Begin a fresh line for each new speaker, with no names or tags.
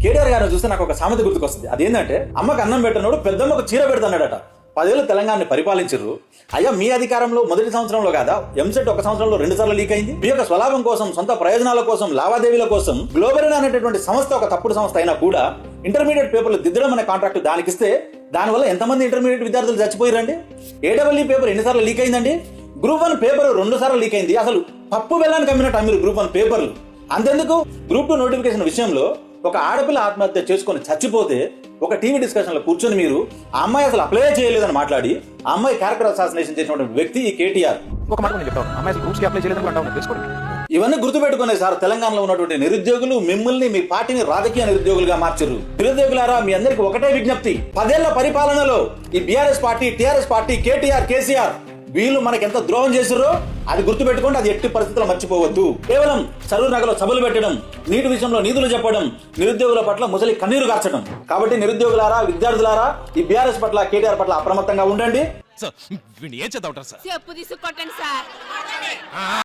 కేటీఆర్ గారిని చూస్తే నాకు ఒక సామెత గుర్తుకొస్తుంది. అదేంటంటే అమ్మకు అన్నం పెట్టనోడు పెద్దమ్మకు చీర పెడతాడట. 10 ఏళ్ళు తెలంగాణని పరిపాలించారు. అయ్యా మీ అధికారంలో మొదటి సంవత్సరంలో కాదా ఎంసెట్ ఒక సంవత్సరంలో 2 సార్లు లీక్ అయింది. మీ యొక్క స్వలాభం కోసం, సొంత ప్రయోజనాల కోసం, లావాదేవీల కోసం గ్లోబల్ అనేటటువంటి సంస్థ ఒక తప్పుడు సంస్థ అయినా కూడా ఇంటర్మీడియట్ పేపర్లు దిద్దడం అనే కాంట్రాక్ట్ దానికిస్తే దానివల్ల ఎంతమంది ఇంటర్మీడియట్ విద్యార్థులు చచ్చిపోయారండి. AEE పేపర్ ఎన్నిసార్లు లీక్ అయిందండి. గ్రూప్ 1 పేపర్ 2 సార్లు లీక్ అయింది. అసలు పప్పు బెల్లానికి అమ్మినట్టు అమ్మిరు గ్రూప్ 1 పేపర్లు. అంతెందుకు గ్రూప్ 2 నోటిఫికేషన్ విషయంలో ఒక ఆడపిల్ల ఆత్మహత్య చేసుకొని చచ్చిపోతే ఒక టీవీ డిస్కషన్ లో కూర్చొని మీరు ఆ అమ్మాయి అసలు అప్లై చేయలేదని మాట్లాడి ఆ అమ్మాయి క్యారెక్టర్ అసాసినేషన్ చేసినటువంటి వ్యక్తి ఈ కేటీఆర్.
ఒక మాట నేను చెప్తాను, అమ్మాయి అసలు గ్రూప్స్కి అప్లై చేయలేదని అంటాను, తెలుసుకోండి.
ఇవన్నీ గుర్తుపెట్టుకునే సార్ తెలంగాణలో ఉన్నటువంటి నిరుద్యోగులు మిమ్మల్ని మీ పార్టీని రాజకీయ నిరుద్యోగులుగా మార్చారు. నిరుద్యోగులారా మీ అందరికి ఒకటే విజ్ఞప్తి, 10 ఏళ్ల పరిపాలనలో ఈ BRS party, TRS party, KTR, KCR వీళ్ళు మనకి ఎంత ద్రోహం చేశారో అది గుర్తుపెట్టుకోండి. అది ఎట్టి పరిస్థితుల్లో మర్చిపోవద్దు. కేవలం చదువు నగలో సభలు పెట్టడం, నీటి విషయంలో నీతులు చెప్పడం, నిరుద్యోగుల పట్ల ముసలి కన్నీరు కార్చడం. కాబట్టి నిరుద్యోగులారా, విద్యార్థులారా ఈ బీఆర్ఎస్ పట్ల, కేటీఆర్ పట్ల అప్రమత్తంగా ఉండండి.
ఏం చేద్దాం సార్?
చెప్పు తీసుకొట్టండి సార్.